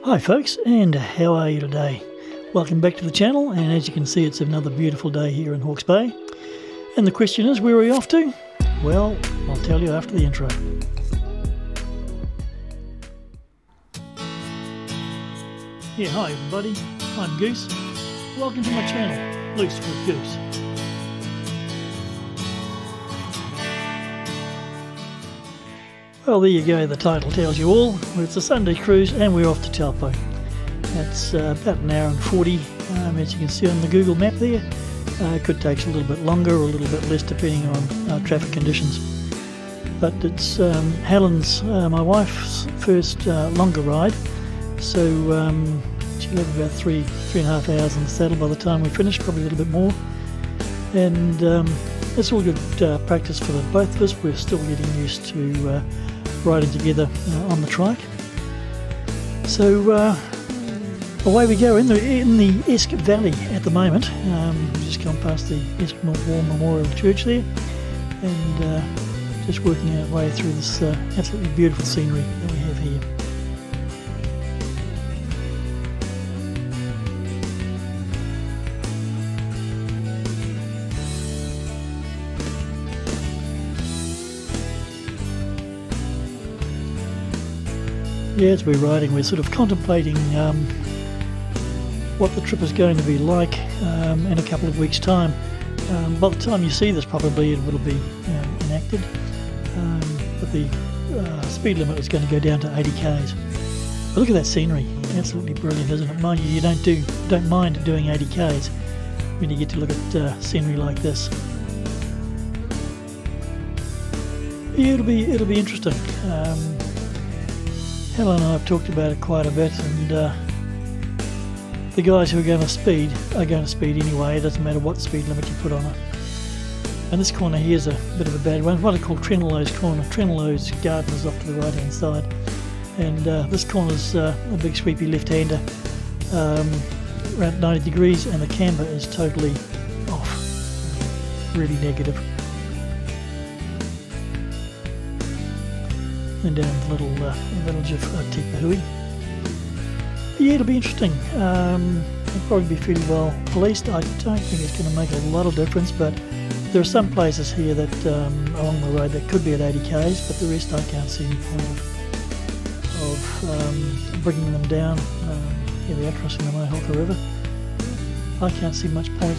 Hi folks, and how are you today? Welcome back to the channel, and as you can see it's another beautiful day here in Hawke's Bay. And the question is, where are we off to? Well, I'll tell you after the intro. Yeah, hi everybody, I'm Goose. Welcome to my channel, Loose with Goose. Well, there you go, the title tells you all. It's a Sunday cruise and we're off to Taupo. That's about an hour and 40, as you can see on the Google map there. It could take a little bit longer or a little bit less depending on traffic conditions. But it's Helen's, my wife's first longer ride, so she'll have about three and a half hours in the saddle by the time we finish, probably a little bit more. And it's all good practice for the both of us. We're still getting used to riding together on the trike. So away we go in the Esk Valley at the moment. We've just gone past the Esk War Memorial Church there, and just working our way through this absolutely beautiful scenery that we have here. Yeah, as we're riding, we're sort of contemplating what the trip is going to be like in a couple of weeks' time. By the time you see this, probably it will be enacted, but the speed limit is going to go down to 80 k's. But look at that scenery, absolutely brilliant, isn't it? Mind you, you don't mind doing 80 k's when you get to look at scenery like this. Yeah, it'll be interesting. Helen and I have talked about it quite a bit, and the guys who are going to speed anyway. It doesn't matter what speed limit you put on it. And this corner here is a bit of a bad one. What I call Trenelow's corner. Trenelow's garden is off to the right hand side, and this corner's a big sweepy left-hander, around 90 degrees, and the camber is totally off, really negative. And down the little village of Taupo. Yeah, it'll be interesting. It'll probably be fairly well policed. I don't think it's going to make a lot of difference, but there are some places here that along the road that could be at 80 k's, but the rest I can't see any point of bringing them down. Here they are crossing the Mohawk River. I can't see much point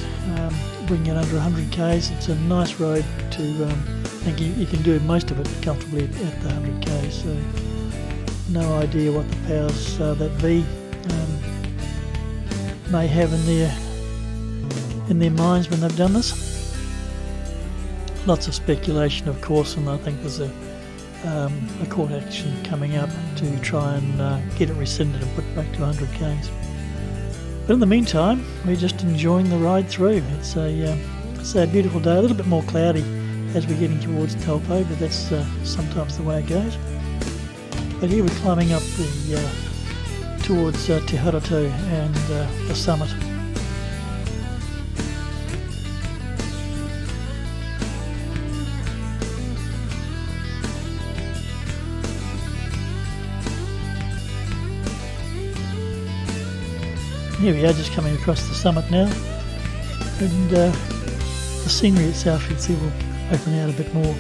bringing it under 100 k's. It's a nice road to. I think you can do most of it comfortably at the 100 k, so no idea what the powers that V may have in their minds when they've done this. Lots of speculation, of course, and I think there's a court action coming up to try and get it rescinded and put back to 100 k's. But in the meantime, we're just enjoying the ride through. It's a beautiful day, a little bit more cloudy as we're getting towards Taupo, but that's sometimes the way it goes. But here we're climbing up towards Te Harato and the summit. Here we are, just coming across the summit now, and the scenery itself, you can see, will open out a bit more.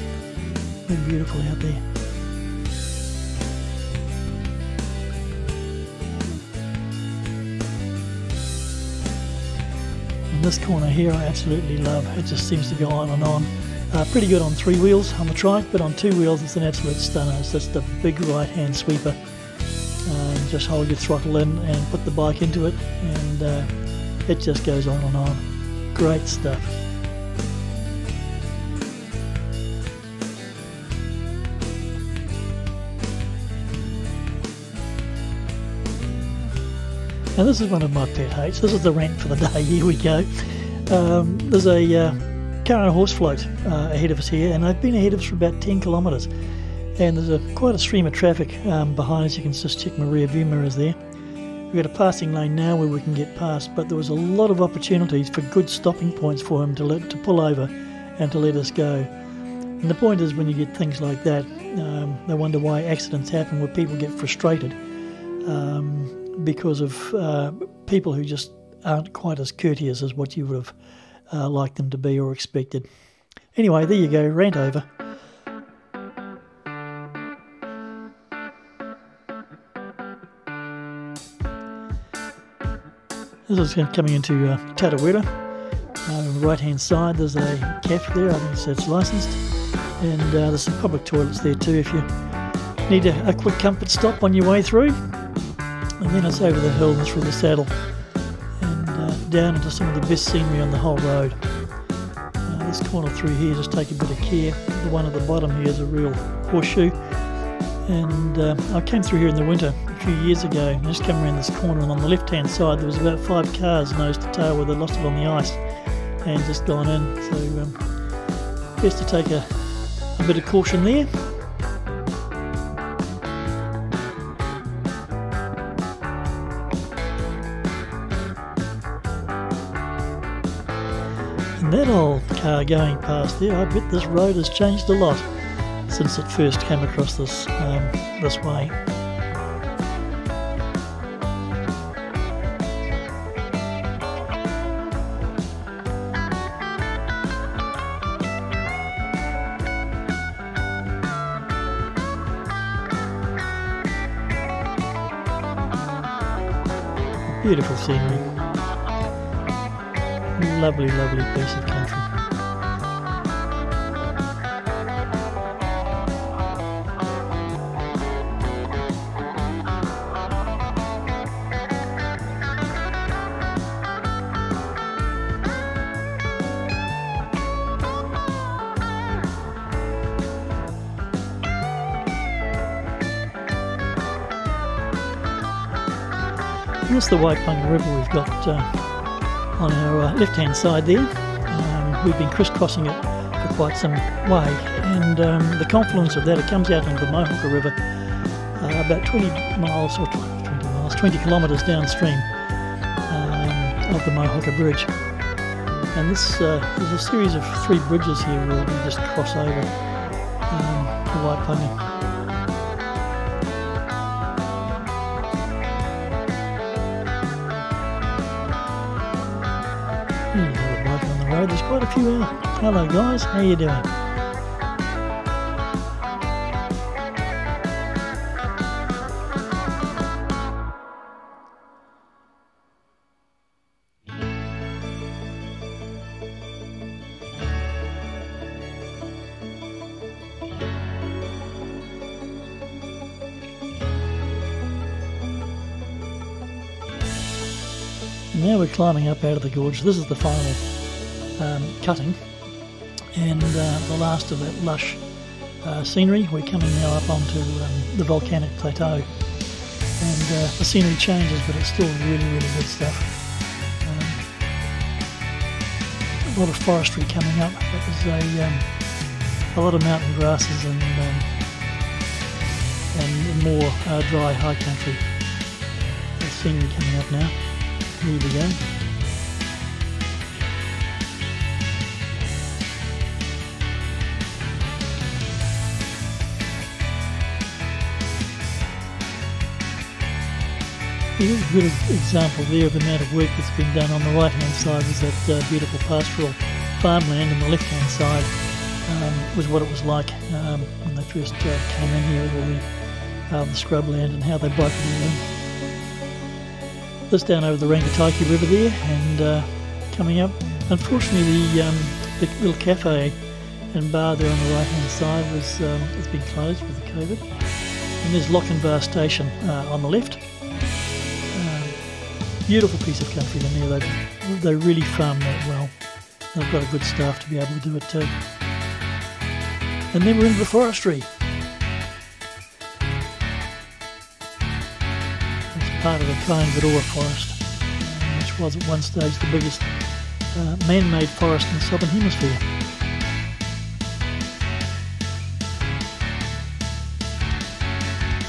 Very beautiful out there. And this corner here I absolutely love. It just seems to go on and on. Pretty good on 3 wheels on the trike, but on 2 wheels it's an absolute stunner. It's just a big right hand sweeper. Just hold your throttle in and put the bike into it, and it just goes on and on. Great stuff. Now this is one of my pet hates. This is the rant for the day. Here we go. There's a car and a horse float ahead of us here, and they've been ahead of us for about 10 kilometres. And there's quite a stream of traffic behind us. You can just check my rear view mirrors there. We've got a passing lane now where we can get past, but there was a lot of opportunities for good stopping points for him to pull over and to let us go. And the point is, when you get things like that, they wonder why accidents happen, where people get frustrated because of people who just aren't quite as courteous as what you would have liked them to be or expected. Anyway, there you go, rant over. This is coming into Tatawera. On the right hand side there's a cafe there, I think it's licensed, and there's some public toilets there too if you need a quick comfort stop on your way through. And then it's over the hill and through the saddle and down into some of the best scenery on the whole road. This corner through here, just take a bit of care. The one at the bottom here is a real horseshoe, and I came through here in the winter a few years ago and just come around this corner, and on the left hand side there was about 5 cars nose to tail where they lost it on the ice and just gone in, so best to take a bit of caution there. And that old car going past there, I bet this road has changed a lot since it first came across this way. Beautiful scenery. Lovely, lovely piece of country. And that's the Waipunga River we've got on our left-hand side there. We've been crisscrossing it for quite some way, and the confluence of that, it comes out into the Mohawka River about 20 kilometres downstream of the Mohawka Bridge. And this there's a series of 3 bridges here where we just cross over the Waipunga. Another bike on the road. There's quite a few out. Hello guys, how you doing? Now we're climbing up out of the gorge. This is the final cutting and the last of that lush scenery. We're coming now up onto the volcanic plateau, and the scenery changes, but it's still really, really good stuff. A lot of forestry coming up. There's a lot of mountain grasses and more dry high country. The scenery coming up now. Here we go. Here's a good example there of the amount of work that's been done. On the right hand side was that beautiful pastoral farmland, and the left hand side was what it was like when they first came in here with all the scrubland and how they broke it all in. This down over the Rangataiki River there, and coming up. Unfortunately, the little cafe and bar there on the right hand side has been closed with the COVID. And there's Lochinvar Station on the left. Beautiful piece of country in there. They really farm that well. They've got a good staff to be able to do it too. And then we're into the forestry. Part of the Kaingaroa forest, which was at one stage the biggest man-made forest in the Southern Hemisphere.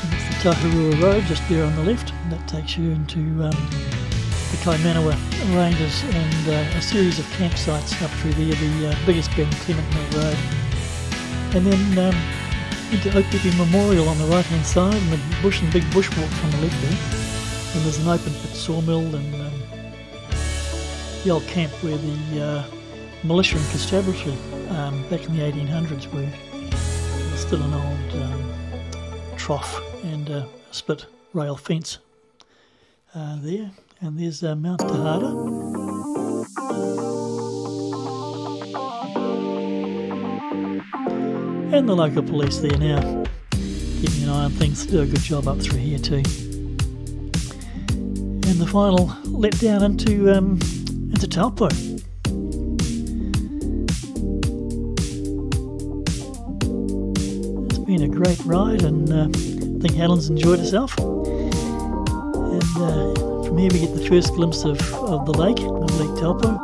And it's the Tahurua Road just there on the left, and that takes you into the Kaimanawa Ranges and a series of campsites up through there, the biggest being Clement Mill Road. And then into Oakpipi Memorial on the right hand side, and the bush and big bushwalk on the left there. And there's an open pit sawmill and the old camp where the militia and constabulary back in the 1800s were. There's still an old trough and a split rail fence there. And there's Mount Tahara. And the local police there now, keeping an eye on things. Do a good job up through here too. And the final let down into Taupo. It's been a great ride, and I think Helen's enjoyed herself. And from here we get the first glimpse of the lake, of Lake Taupo.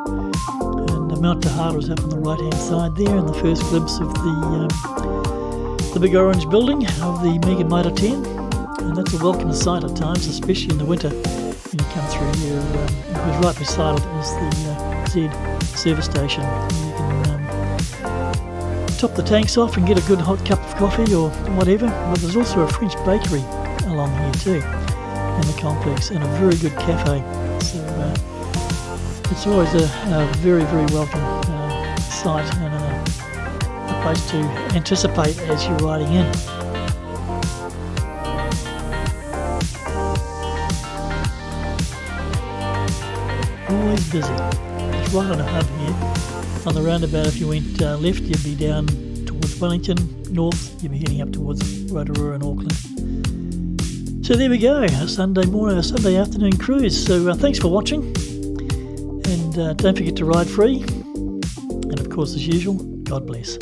And Mount Tahara is up on the right hand side there, and the first glimpse of the big orange building of the Mega Mitre 10. And that's a welcome sight at times, especially in the winter. When you come through here, it was right beside it is the Z service station. And you can top the tanks off and get a good hot cup of coffee or whatever. But there's also a French bakery along here too, in the complex, and a very good cafe. So it's always a very, very welcome sight and a place to anticipate as you're riding in. Always busy. It's right on a hub here. On the roundabout, if you went left, you'd be down towards Wellington. North, you'd be heading up towards Rotorua and Auckland. So there we go, a Sunday morning, a Sunday afternoon cruise. So thanks for watching, and don't forget to ride free. And of course, as usual, God bless.